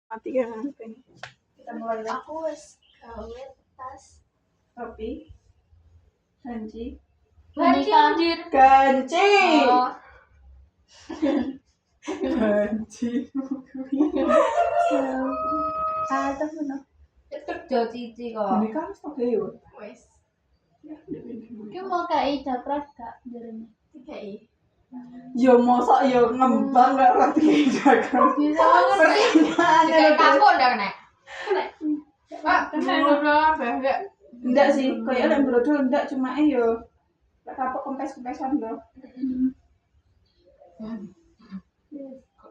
Mati kan ini. Kita mulai lagi. Aku wis gawe tas. Topi. Ganci. Ganci anjir. Ganci. Oh. Ganci. Ada mana? Kerja cici kok. Ini kan oke yo. Wis. Ya, Ki mau kai japrak gak jarene? Dikai. yo mosok yo ngembang gak ora dijaga. Bisa banget. Kayak kapok ndak kena. Pak, bener-bener bangga. Enggak sih, kayak ada brodol enggak cuma yo. Tak kapok kempes-kempesan lho.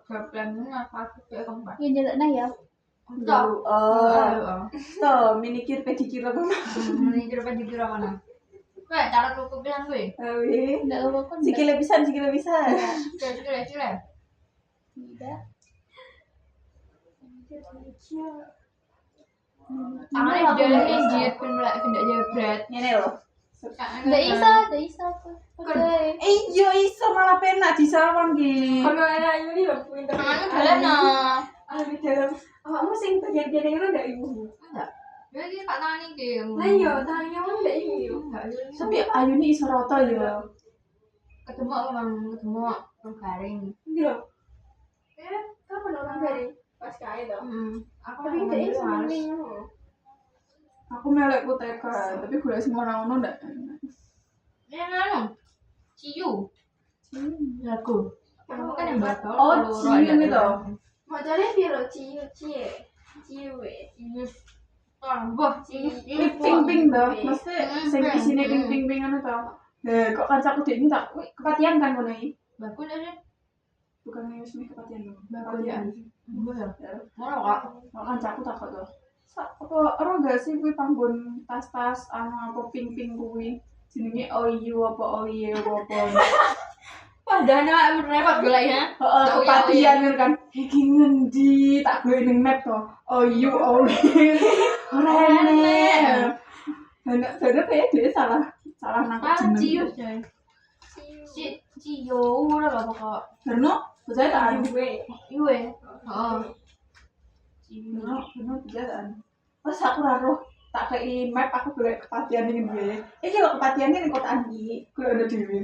Gablannya apa aku kayak kempes. Yang jeleknya ya. Dulu, minikir pedikir apa? Minikir pedikir apa mana? Weh, cara tuku pisan kuwi. Enggak apa-apa. Sikile pisan. Sikile. Tidak. Tangannya dalam injit pendak jebret. Ngene lho. Enggak bisa apa. Iya iso malah penak disawang ki. Kalau enak ini lho, pinter. Tangannya dalam no. Ada dalam. Awakmu sing bagian-bagian ngono ndak ibu? Enggak. Jadi Pak tangan iki. Lah iya, tangannya mau ndak ibu. Tapi ayune iso rata ya. Ketemu garing. Iki lho. Kapan orang dari pas kae to? Aku Tapi ndak iso mending ngono. Aku melek kuteka, tapi golek sing ngono ndak. Ya anu. Ciu. Lagu. Kamu kan yang bakal. Oh, ciu gitu. Macane piro ciu cie. Ciu we. Wah, ciu. Ping-ping to, mesti sing isine ping-ping ngono to. Kok kancaku dek ini tak kepatihan kan ngono iki. Bakul aja. Bukan wis mek kepatihan lho. Bakul. Iya. Ngono kok. Kok kancaku tak kok to. Apa ora enggak sih kuwi panggon tas-tas anu apa ping-ping kuwi. Jenenge OU apa OIE apa. Padahal repot golek ya. Heeh, kepatihan kan. Iki ngendi tak golek ning map to. OU OIE. Ora enek. Bener ya dia salah nangkep Ciu. jeneng. Ciu ora apa kok. Karena saya tak anu. Iwe. Heeh. Bener kejadian. Pas aku raruh tak kei map aku golek kepatihan ning ndi. Iki lho kepatiane ning kota Andi. Kuwi ono dhewe.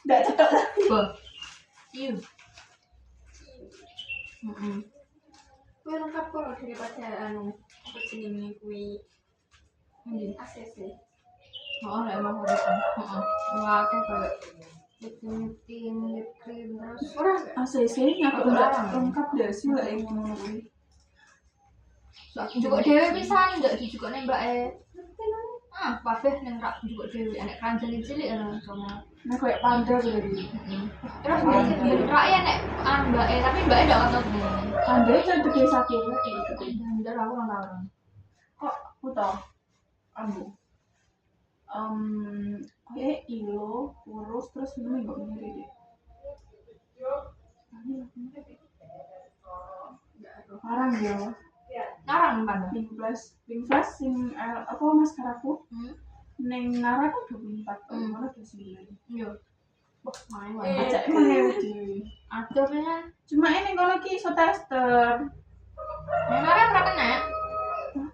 Ndak cetok. Ciu. Kuwi lengkap kok daripada anu apa jenenge kuwi. ACC. Oh, emang harus. Wah, kayak lip cream terus. Ora ACC nyatu lengkap deh sih lek ngono kuwi. Juga dhewe pisan ndak dijukuk nembake. Kabeh ning rak njukuk dhewe enek keranjang cilik ngono sama. Nah kayak panda gitu. Terus rak ya nek mbake tapi mbake ndak ngono. Panda itu gede sakit gitu. Ndak aku ora tau. Kok aku tau anu. Kayak ilo, kurus terus ini kok mirip deh. Parang ya. Ngarang kan. Pink flash sing apa maskaraku? Neng Nara kan 24 tahun, malah 29. Yo. Wah, main wae. Acak emang dhewe. Aduh men. Cuma ini kalau ki iso tester. Ngarang ora kena.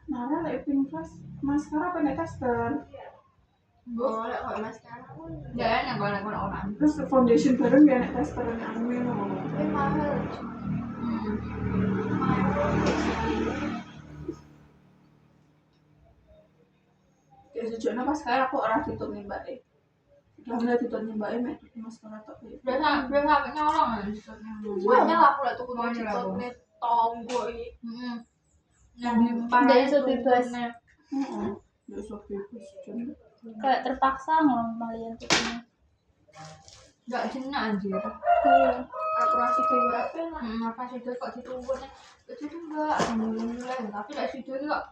Nara lek pink flash maskara pengen tester. boleh kok Mas sekarang. Ndak enak kalau orang. Terus foundation bareng ya nek testeran anu ngono. Tapi mahal. Ya sejujurnya pas kayak aku orang tutup nih mbak udah mulai tutup nih mbak mek maskara tok ya. Berasa nyolong kan. Banyak lah aku lek tuku nih tonggo iki. Ndak iso bebas. Heeh. Ya iso bebas. Kayak terpaksa ngomalian tukunya. Nggak jenak anjir. Aku rasa berapa lah. Apa sih kok ditubuhnya? Itu enggak alhamdulillah, tapi lek situ kok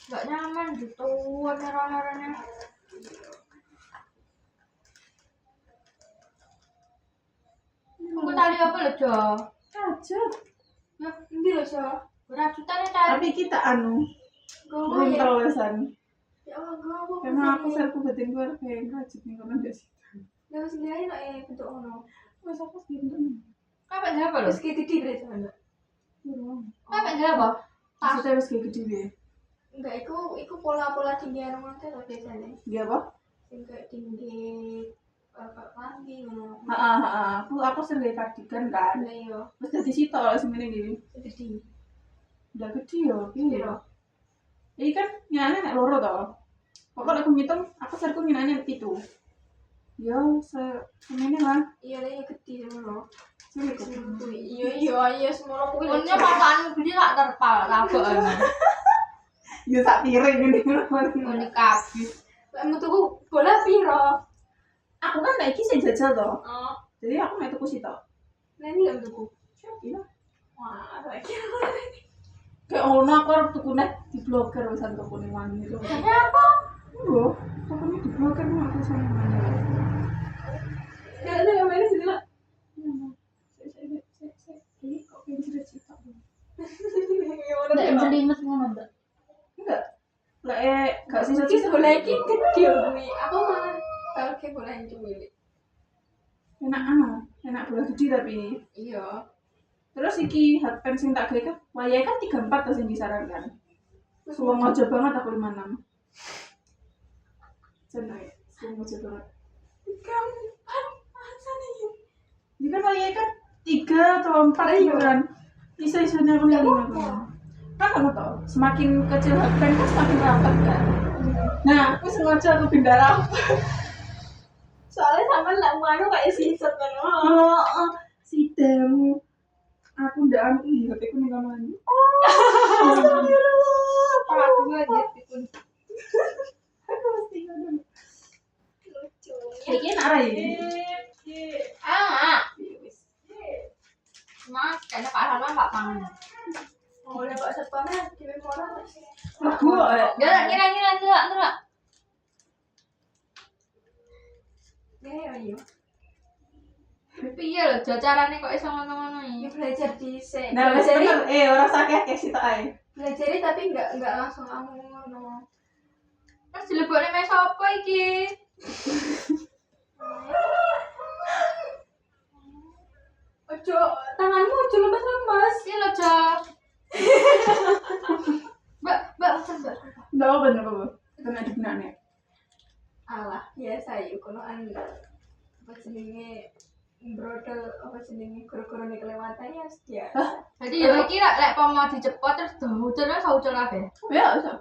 enggak nyaman gitu merah-merahnya. Aku tadi apa lho, Jo? Kacau. Ya, Endi lho, So? rajutan tadi. Tapi kita anu Gowo ya. kontrolesan. Ya Allah, gowo. Karena aku selku batin gue kayak rajin nih karena nggak sih. Ya wis gawe nek bentuk ngono. Mas aku gitu. Kapan siapa lho? Wis gede berarti ana. Apa enggak apa? Maksudnya wis kayak gede ya. Enggak, iku pola-pola tinggi rumah teh lho biasanya. Dia apa? Sing kayak tinggi mandi ngono. Aku sering kayak kardigan kan. Lah iya, Terus dari situ kalau semuanya gini. gede. Udah gede ya, iya. Iya. Ini kan nyana nek loro toh. Pokoknya aku ngitung, aku sering nyana itu. Ya, semuanya lah. Iya lah iya gede ngono. Sering kok. Iya semua kuwi. Punya papaanmu gede tak terpal labok. Ya sak piring gini. Ini kabeh. Lah metuku bola piro? Aku kan nek iki sing jajal toh. Oh, Jadi aku mek tuku sitok. lah ini enggak metuku. Shopee lah. Wah, lagi. Kayak ono aku arep tuku nek di blogger wisan tuku ning wangi itu. Kenapa? Lho, pokoknya di blogger mah aku sama wangi. Ya ada yang main sini lah. Ini kok kayak cerita. Nggak jelimet ngono mbak. Enggak. Lah gak Iki sisa-sisa bola iki gede kuwi. Aku malah kalau kayak bola yang cilik. enak bola gede tapi. Iya. Terus iki hardpan sing tak gawe kan wayahe kan 34 tuh sing disarankan. Suwung aja banget aku 56. Cenai, suwung aja banget. 34 masa nih? Ini kan wayahe kan 3 atau 4 gitu kan. Bisa-bisanya aku yang 5. Kan kamu tau, semakin kecil hardpan kan semakin rapat kan. Nah, aku sengaja aku pindah rapat. Soalnya sama lah mano kayak sisat kan. Si demu. Aku ndak anu iya, tapi aku ning kamar. Aku aja pikun. Aku mesti ngono. Lucu. Iki enak ra iki. Mas, kayaknya Pak Salman Pak Pangan. Mau udah Pak Satpamnya di Memora. Lagu kok. Ya, kira-kira enggak. Ya iya. Piye lho carane kok iso ngono-ngono Ya iki? belajar di Nah, wis bener. Ora sakeh kayak sitok ae. belajar tapi enggak langsung kamu ngono. Terus dilebokne mes apa iki? Ojo tanganmu ojo lemas-lemas. Iki lho, Jo. Mbak, coba. Ndak apa bener apa. Kena dibenane. Alah, biasa ya kono apa jenenge brodol apa jenenge goro-goro nek kelewatan ya biasa. Jadi ya iki lek pomo dicepot terus ucul saucul kabeh. Ya, iso.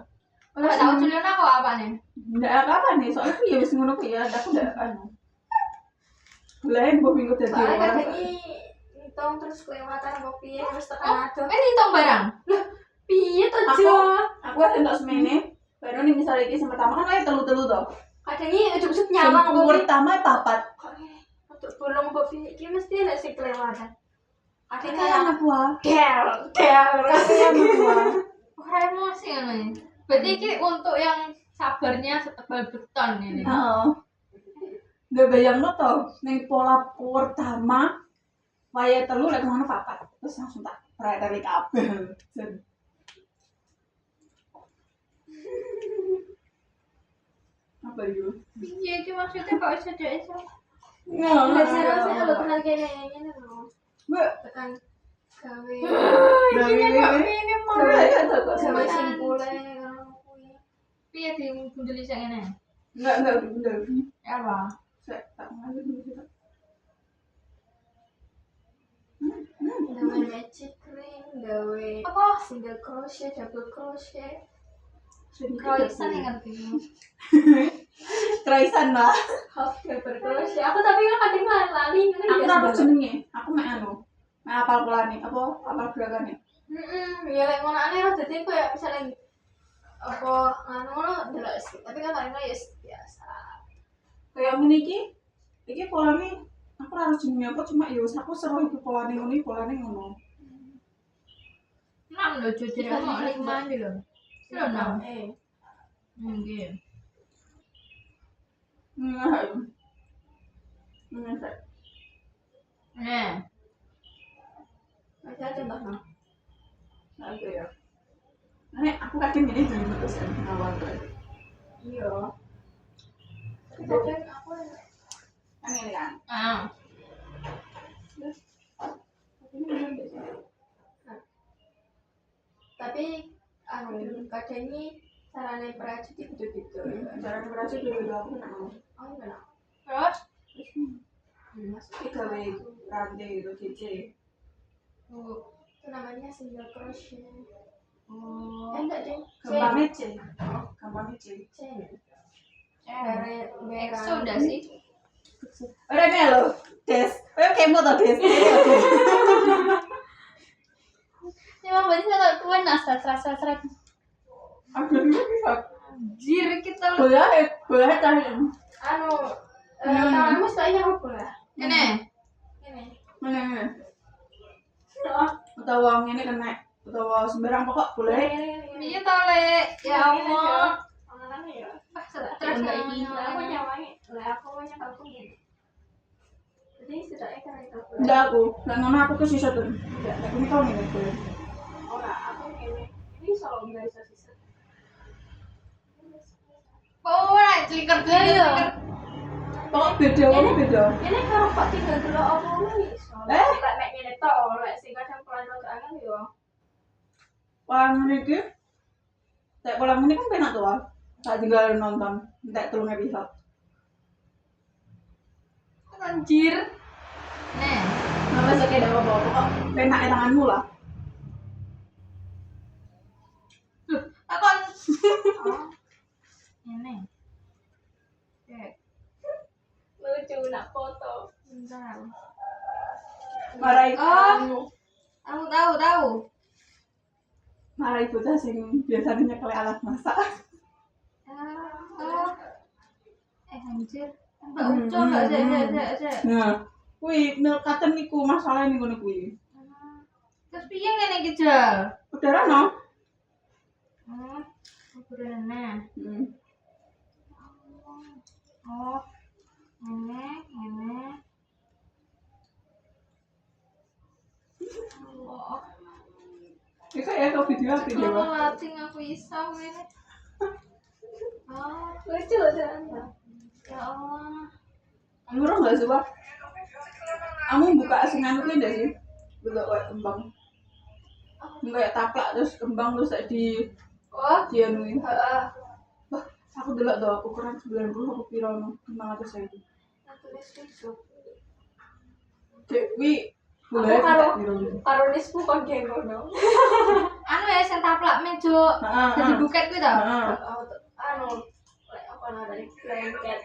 Ora tau uculnya aku apane? Ndak apa-apa nih, soalnya aku ya wis ngono ku ya, aku ndak anu. Lain mbok minggu dadi Soalnya orang. kadang ngitung terus kelewatan apa piye terus tekan adoh. Hitung barang. Piye to, Aku- Jo? Aku kan entuk semene. Baru nih misalnya iki sing pertama kan wae telu-telu to. Kadang iki ujug-ujug Sing nyawang apa piye. pertama papat. Kok ngene? Untuk bolong apa piye iki mesti ada sing kelewatan. Kadang Kasihan kayak aku ah. del. Kasihan aku ah. Ora emosi ngono ya. Berarti iki untuk yang sabarnya setebal beton ini. Heeh. Nggak bayangno to, ning pola pertama wayahe telu lek ngono papat. Terus langsung tak prepare kabeh. Jen. Apa itu? Iya, iki maksudnya kok iso dek iso. Belajar saya lo tekan kene ngene lho. Mbak, Tekan gawe Ini mau. gawe simpule ngono kuwi. Piye dibundeli sak ngene? enggak bener. Ya apa? Saya tak ngalih dulu kita. Gawe magic ring, gawe Apa? single crochet, double crochet. Kroisan yang ngerti. Traisan lah. Half double crochet. Aku tapi kan kadang lali ngene Aku ora apa jenenge. Aku mek anu. Mek apal polane, apa apal gerakane. Ya lek ngono aneh ora dadi koyo misalnya apa anu ngono delok sih. Tapi kan paling ya biasa. Kayak ngene iki polane aku ora harus jenenge apa cuma ya wis aku seru iki polane ngono. Enam lho jujur mau 5 iki lho. Lho 6. Eh, Nggih. Nah. Nah, aja contoh no. Oke ya. Nek aku kadang ini dulu mutusan awal. Iya. Kadang aku Kan ini kan. ah. Ini bener deh. Tapi kadang ini caranya perajin gitu-gitu. Cara berhasil juga aku nggak mau. Oh iya. Terus? Maksudnya gawe rantai gitu kece. Oh, itu namanya single crochet. Oh. Enggak deh. Gampangnya C. Gampangnya C. Chain. EXO udah sih. Udah nih lo, Des. Kayak tuh Des. Cuma berarti kalau kuen seret. Aduh, ini bisa. Anjir kita Boleh cari. Tanganmu setanya apa lah? ini. Mana? Atau ini kena. Atau sembarang pokok boleh. Iya tole. Ya Allah. Ah, Terus ini. Aku nyamangi. Aku mau nyapa gini. Jadi setidaknya karena itu. Enggak nggak nama aku ke sisa tuh. Enggak, aku tahu nih boleh. Aku ini selalu biasa sisa. Oh, clicker ya. Pokok beda, kamu beda. Ini kalau Pak tinggal dulu apa nih? Lek mek ngene tok, lek sing kadang pelan rokokan yo. Polang ini tak polang ini kan penak tuh. Tak tinggal nonton, tak tolong episode. Anjir. Nih. Nama saya kayak apa pokok penak tanganmu lah. Aku ini. Lucu nak foto. Bentar. Marai. Aku tahu. Marai bocah sing biasanya nyekel alat masak. Anjir. Mbak Uco enggak sih. Nah, kuwi nelkaten niku masalah ning ngono kuwi. Terus piye ngene iki, Jal? Udah rono. Udah. Oh. Ini. Allah. Ya kayak ke video apa dia, Pak? Lating aku isau ini. Oh, Lucu loh Anda. ya Allah. Kamu ora enggak sih, Pak? Kamu buka asingan itu enggak sih? Bentuk kayak kembang. Kayak taplak terus kembang terus di dianuin. Heeh. Wah, aku delok tuh ukuran 90 aku piro no 500 itu. Tulis Facebook. Dek kuwi Aku boleh karo nisku kon ge ngono. Anu ya sing taplak mejo. Jadi buket kuwi to. Lek apa namanya blanket.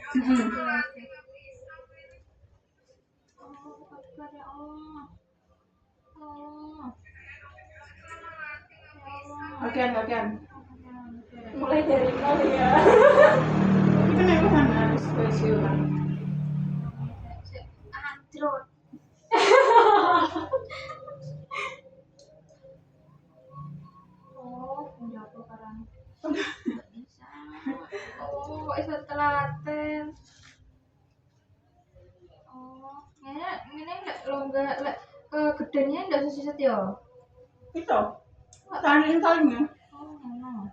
Oke. Mulai dari nol ya. Ini kan aku kan harus spesial kan. Anjrot. Udah apa sekarang? Bisa. Kok bisa telaten? Ini enggak longgar, gedenya enggak sisiset ya? Itu. Saling-salingnya. Ngono.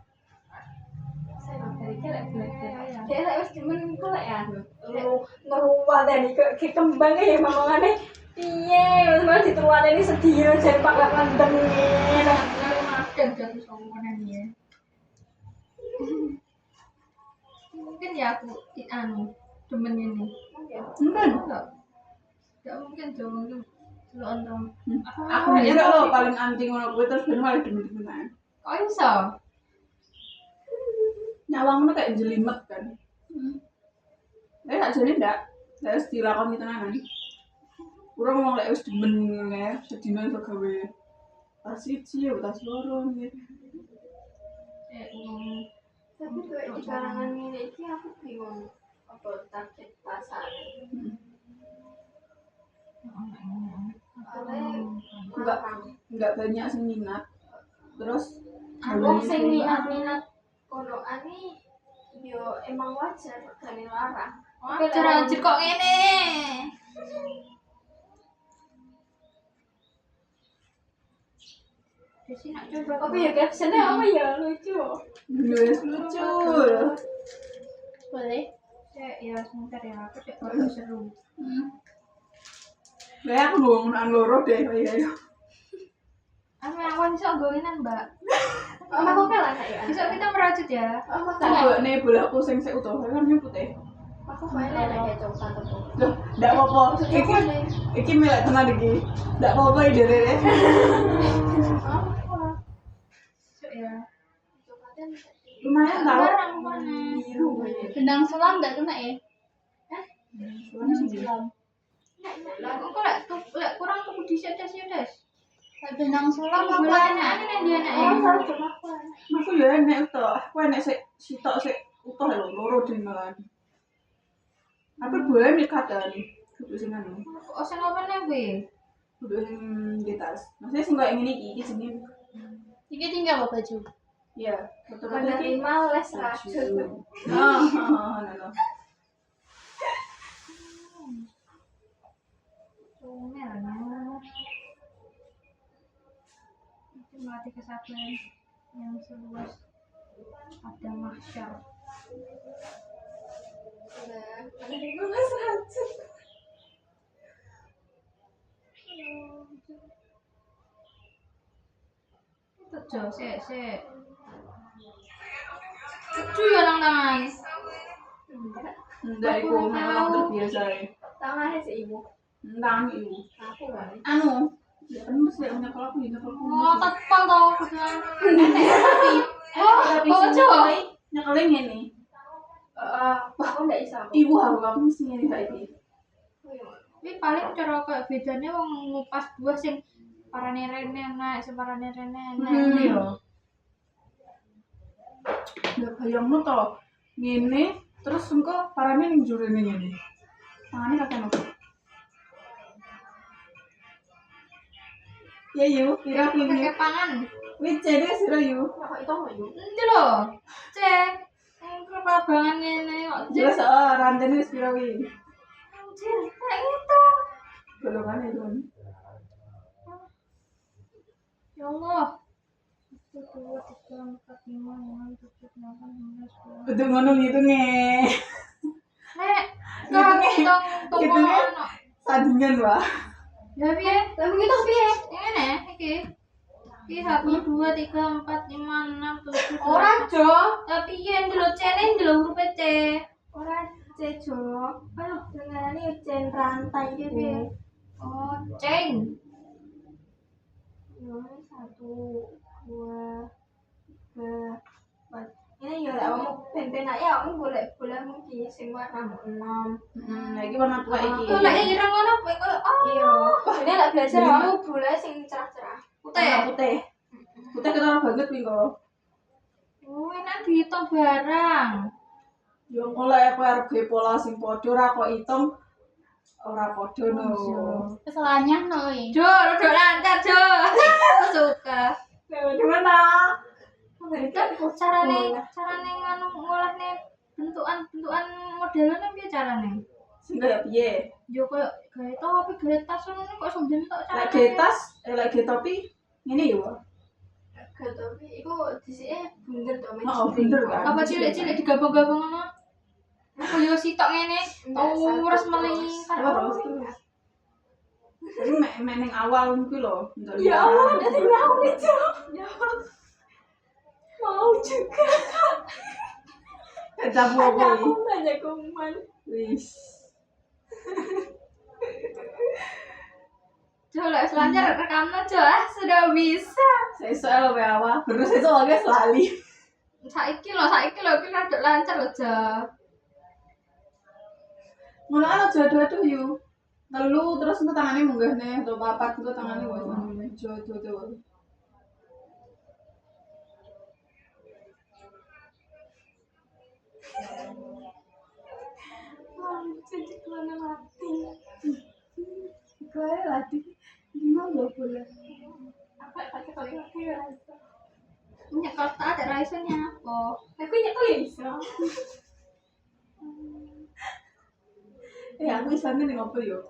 Saya dari kelek belajar. Dia lek wis demen iku lek ya. Ngeruwateni ke kembangnya ya mamangane. Piye, wis malah dituwateni sedih jan pakak ngendeng ngene. Makan jatuh sombongan ya. Mungkin ya aku demen ini. Enggak. Enggak mungkin dong. Lu ontong. Aku juga lo paling anti ngono kuwi terus ben malah demen-demenan. Kok iso? Nyawangmu kayak jelimet kan. Tak jadi ndak. Terus dilakoni tenanan. Kurang ngomong lek wis demen ngene ya, sedina iso gawe tas siji, tas loro gitu. Tapi kayak di kalangan ini aku bingung apa target pasar. Enggak banyak sing minat. Terus Wong sing minat kono ani yo emang wajar gane larang. Wajar anjir kok ngene. Jadi nak coba. Apa ya captionnya apa ya lucu. Lucu. Boleh. Ya sebentar ya, aku cek seru. Lah aku ngomong loro deh, ya. awan iso gowenan, Mbak. Aku kalah ya. Besok kita merajut ya. Tabokne bolaku sing sik utuh kan putih. Aku kalah kayak coklat tuh. Loh, ndak apa-apa. Iki milik tenan iki. Ndak apa-apa ide Rere. Besok ya. Lumayan tau. Barang mana? Biru. Benang sulam enggak kena ya? Benang Sulam. Lah kok lek kurang tuh dhisik des. Kayak benang sulam apa Bulan enak? ini dia nek. Aku ya enek to. Aku enek sik sitok sik utuh lho, loro dinalan. Apa boleh mikatan? Kudu sing anu. Oh sing apa nek kuwi? Kudu sing di tas. Maksudnya sing koyo ngene iki jenenge. Iki tinggal apa baju? Iya, betul Menerima les rajut. no. Tumelnya. Itu melatih kesabaran yang seluas ada mahsyar. Menerima les rajut. Itu jo sik. Cucu ya nang tangan. Ndak iku memang terbiasa ya. Tangannya si ibu. Nang iku. Aku kan. Anu, ya kan mesti nyekel aku nyekelku. Oh, tetpal to kuduan. Tapi Bojo. nyekelin ngene. Aku nggak bisa. Ibu aku mesti ngene saiki. Tapi paling cara kayak bedanya wong ngupas buah sing parane rene enak, sing parane rene enak. Iya. Ndak bayangno to. Ngene terus engko parane ning jurene ngene. Tangane kapan opo? Ya yuk, kira Pakai pilih. pangan. Wih, jadi sira yuk. Aku itu nggak yuk. Endi lho. Cek. Kelabangan ngene kok. Jelas rantene wis pira wi. Anjir, kayak gitu. Golongan itu. Ya Allah. 1, 2, 3, 4, 5, 6, 7, 8, 9, 10. Betul ngono ngitungnya. Nek, kan tong Hitungnya ono. sandingan wah. Ya piye? Tapi kita piye? Ngene iki. Iki 1 2 3 4 5 6 7. Ora jo. Tapi yen delok cene delok huruf C. Ora cejo. Ayo dengan ini ujian rantai Piye gitu. piye? Oh, chain. 1, 2, 3, 4. Ini ya lah kamu ben-benak ya kamu boleh mungkin sing warna 6. Lagi warna tua iki. Kok lek ngira ngono kowe koyo Iya. Ini lek belajar Lima. kamu boleh sing cerah-cerah. Warna putih. Putih kenal banget wi kok. Oh, enak dihitung barang. Yo mulai aku arep gawe pola sing padha ora kok itung ora padha no. Keselanya no wi. Jo, rodok lancar, Jo. Aku suka. Gimana? Itu carane nganu ngolahne bentukan modelnya piye carane? Sing kaya piye? Yo koyo gawe topi, gawe tas ngono kok iso bentuk carane. Lek gawe tas, lek gawe topi ngene yo. Tapi itu disini bunder tuh. Oh, bunder kan. Apa cilik-cilik digabung-gabung ngono? Aku yo sitok ngene, terus meli Terus. Ini mek ning awal kuwi lho. Ya Allah, ada yang mau itu. Ya Allah. Mau juga. Kecapu Ada apa aku iki? banyak kuman. Wis. Jo lek selancar rekamno Jo sudah bisa. Sesuk lho wae awak. Terus sesuk wae lali. Saiki lho iki rada lancar lho Jo. Ngono ana jodoh-jodoh yo. Telu terus engko tangane munggahne atau papat engko tangane wis jodoh-jodoh. Jadi kemana mati. Kae lati. Gimana lho boleh. Apa pakai kali mati ya? Nyekel tak ada raisanya apa? Aku nyekel ya bisa. Aku isane ning opo yo?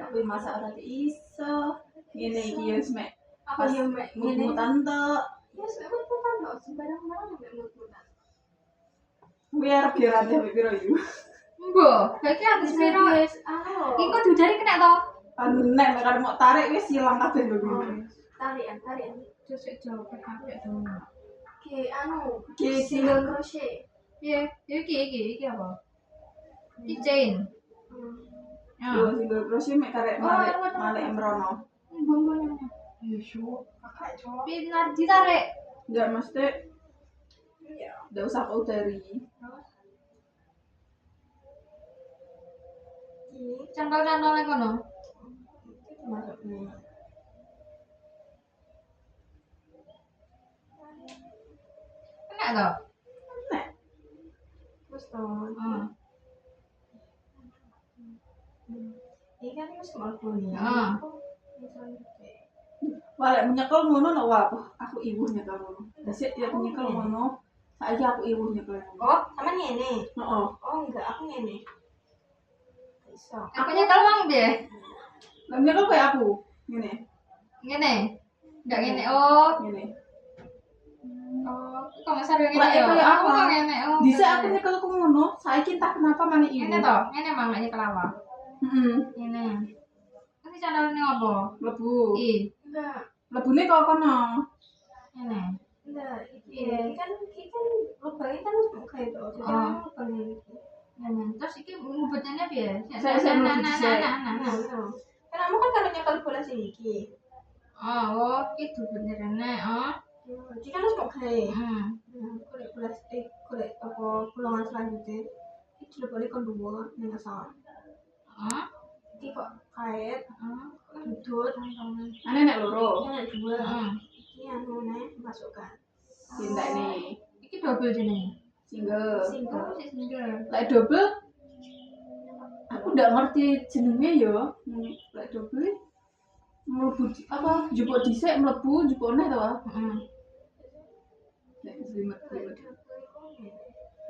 Aku masak ora iso. Ngene iki yo wis mek. Apa yang mbak Ngene tante. Ya sebab itu kan nggak sembarang-barang mbak mut-mutan. Kuwi arep dirante piro yo. Mbok, saiki aku sepiro wis. Anu. Iku dudare kena to. Nek nek mau tarik wis ilang kabeh lho kuwi. tarian. Terus jauh ke HP dong. Ki anu, Ki single crochet. Iya, iki apa? Iki chain. Yo Ya. single crochet mek karek malek embrono. Bumbunya. Iya, syuk. Kakak cowok. Pinar ditarik. Enggak mesti Iya. enggak usah kau dari. Ini Cantol-cantol yang kono. termasuk nih. Enak toh? Nek Terus toh. Heeh. Ini kan harus melakukan ya. Heeh. walek menyekel ngono no apa? Aku ibu nyekel ngono. Dasik dia nyekel ngono. Saiki aku ibu nyekel ngono. Oh, sama ngene. Heeh. Oh, enggak, aku ngene. Iso. Aku nyekel mang piye? Lah nyekel kayak aku. Ngene. Ngene. Enggak ngene. Oh. Ngene. Oh, kok nggak sadar ngene Lah, ya? kayak Aku apa? kok ngene. Oh. Dhisik aku ngene. nyekel ku ngono, saiki entah kenapa maneh ibu. Ngene toh, ngene mang nggak nyekel apa? Heeh. Ngene. Ini channelnya apa? Lebu. Enggak. Lebune kok kono. Ngene. Enggak, Iya. ini kan lubangnya kan harus buka itu. Jadi Oh. aku lubang ini. Ngene. Terus iki ngubetnya piye? Saya mau dicek. Nah. Kan kamu kan kalau nyekel bola sini ki. Oh, iki dubetnya rene. Oh. Jadi kan harus buka. Heeh. Nah, kulit plastik, kulit apa pulangan selanjutnya. Itu lebih kedua, nggak salah. Heeh. Ini kok kait, Heeh. dudut, Ane nek loro. yang dua. Heeh. Ini anu nih masukkan. Cinta nih. Iki double jenenge. Single. Single. Oh, si single. Lek double aku ndak ngerti jenenge yo. Lek double mlebu apa jupuk dhisik mlebu jupuk neh to. Heeh. Lek jelimet.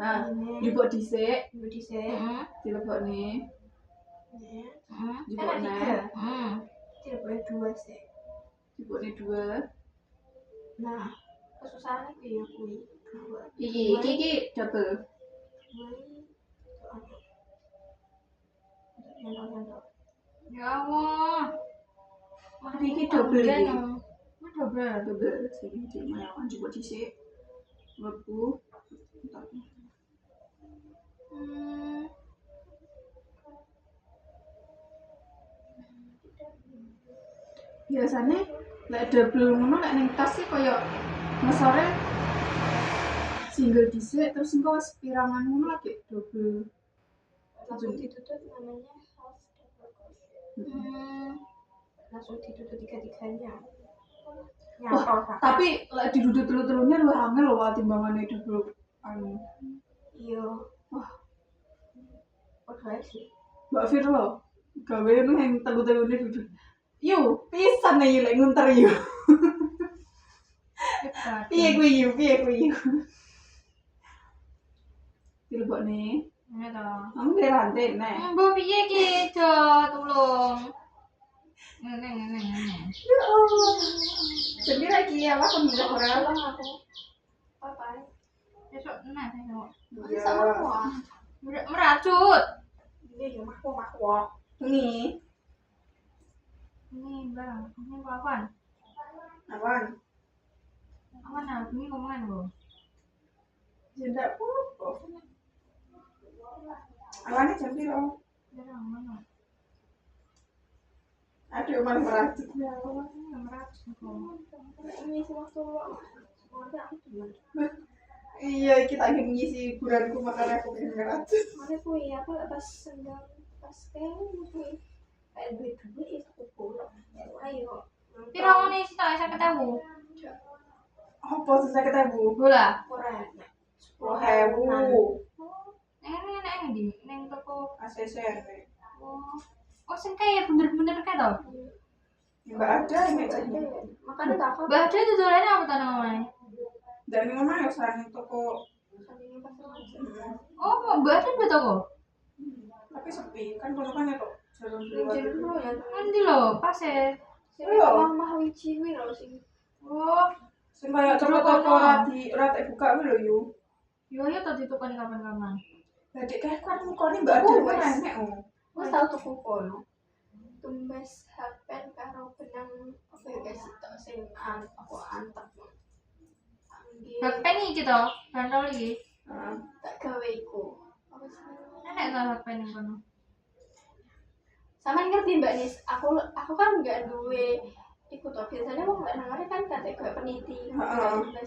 Nah, jupuk dhisik Budi saya. Heeh. dilebokne Ya. Heeh. jupuk Ada neh. tiga. Heeh. Tidak boleh dua sih. Jupukne dua. Nah, kesusahannya kayak kui. Dua. Iki double. Dua ini. Nyantol. Ya Allah. Tapi iki double iki. Ini double. Double sing di mayawan jupuk dhisik. Mlebu. Hmm. Biasane lek double ngono lek ning tas sih koyo ngesore single dhisik terus engko wis pirangan ngono lagi double. Langsung ditutup namanya half double crochet. Hmm. Langsung ditutup tiga-tiganya. Wah, Nyantol Kak. tapi lek diduduk telu-telunya luwih angel lho Wak, timbangane double anu. Iya. Wah, Udah sih. Mbak Fir lho. Gawe nu yang telu-telune duduk. Yu, pisan nih lek ngunter yu. Hebat. Piye kuwi yu. Dilebokne. Ini toh. Kamu kira rantai nek. Mbok piye ki, Jo? Tulung. Ngene. Ya Allah. Jadi lagi apa kon nggak ora? Tolong aku. Bye-bye. Besok enak besok. Iya. Sama kuah. Merajut. Iya, ya maku. Ini Ini bang, ini apaan? apaan? Apaan nah? Ini ngomongan lo. Jendak apa? Awane jam piro? Jarang mana? Aduh malah merajut. Ini merajut kok. Ini semua tuh. Semuanya aku tuh. Iya, kita lagi mengisi hiburanku makanya aku pengen merajut. Mana kui aku pas senggang pas kayak kui. Kayak duit itu aku pulang. Ayo. Pirang ini sih tak bisa ketemu. Apa susah ketemu? Bola. Korea. 10.000 Neng di, neng toko. ACCN. Oh sing kayak bener-bener kayak tau. Mbak ada yang ngejanya. Makanya tak apa. Bah ada itu dolannya apa tanah ngomongnya? Dan ini ngomong ya sarang toko. Oh, mbak ada di toko. Tapi sepi kan kalau kan ya kok jalan Jadi dulu ya. Nanti lo, pas ya. Sini mah wiji wi loh sih. Oh, Sing kaya toko-toko ora buka kuwi lho yu. yo yo tadi tuh kan kapan-kapan. Dadi kae kan mukane Mbak Ada Oh, kan wes. enek. Wes tau tuku kono. Tumbes hapen karo ben benang apa ya guys tok sing aku antep. HP nih gitu, bantol lagi. Tak gawe iku. Apa sih? Enak lah HP nih kono. Sama ngerti Mbak Nis, aku kan nggak duwe iku toh biasanya wong nggak nangare kan kate kayak peniti,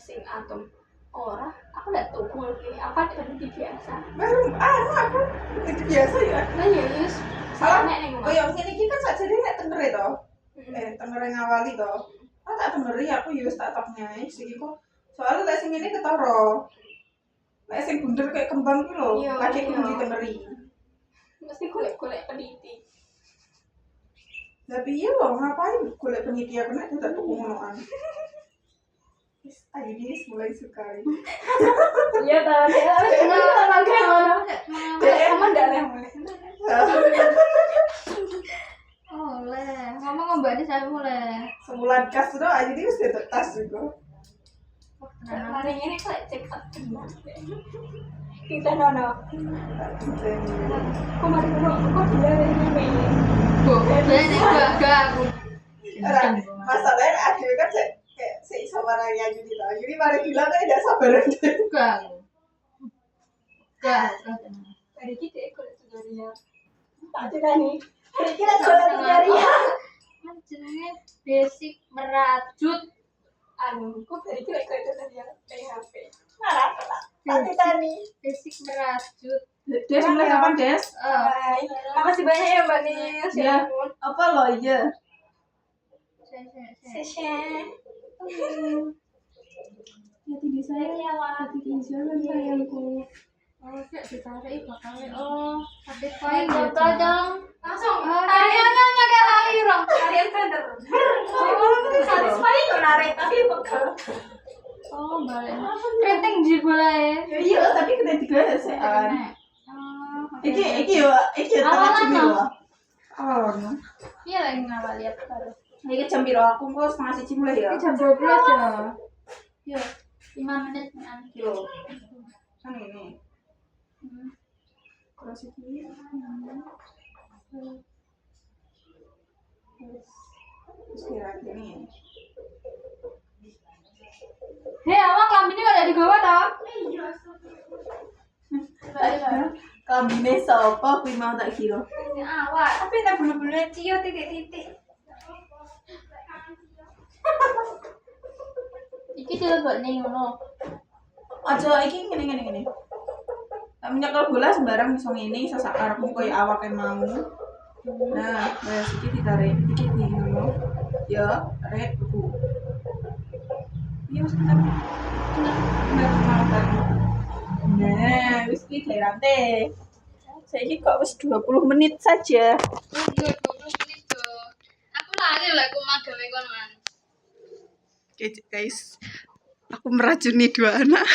sing atom. Ora, aku nggak tukul ki, aku kan peniti biasa. Baru aku itu biasa ya. Nah ya wis, salahnya ning Oh ya ngene iki kan sakjane nek tengere to. Tengere ngawali to. Ah tak tengeri aku yo wis tak toknya iki kok. Soalnya lek sing ngene ketara. Lek sing bunder kayak kembang ki lho, Iya, lagi iya. kudu ditengeri. mesti golek-golek peniti. Tapi iya loh, ngapain golek peniti aku nek dadak tuku ngonoan. Wis ayo ini mulai suka. Iya ta, ya sama ngono. Sama ndak leh. Oleh, ngomong Mbak Nis saya mulai. Sebulan kas itu aja dia wis dadak tas juga. Mari ini kok cek up. Kita nono. Kok mari kok dia ini. Jadi gak aku. Ora, masalahnya ada kan kayak si samaranya jadi tau. Jadi mari bilang kan tidak sabaran deh. Gak. Hari kita ikut tutorial. Tak ada nih. Hari kita ikut tutorial. Kan jenenge basic merajut. Kok hari kita ikut tutorial PHP. Marah tak? Tak ada nih. Basic merajut. Des mulai kapan Des? Bye. Makasih banyak ya Mbak Nis. Ya. Apa lo iya? Session. Hati di saya, hati di jalan sayangku. Oh, kayak ditarik bakal habis koin Botol dong. Langsung. Kayaknya pakai lari rong. Kalian bener. Satisfy kok narik tapi bekal. Oh, balik. Keriting juga ya. Iya, tapi kena tiga sean. Iki yo Awalan, cemil. no? Awalan. Iya lagi ngawal lihat baru. Iki jam piro aku kok setengah 1 mulai ya. Ini jam 12 ya. Yo, 5 menit nih. Yo. Kan ini. Keras iki. Terus kira ini. Hei, awak lambene kok jadi gowo to? Kambine sapa kuwi mau tak kira. Ini awak. Tapi nek bulu-bulu cio titik-titik. Iki dilebok nih ngono. Aja iki ngene. Nyekel bola sembarang iso ngene, iso sak karepmu koyo awake mau. Nah, wes iki ditarik, iki di ngono. Ya, tarik buku. Iya, sebentar. Nah, wis iki dirante. Saiki kok wis 20 menit saja. Tunggu 20 menit tuh. Aku lari lah aku mau gawe konon. Oke, guys. Aku meracuni 2 anak.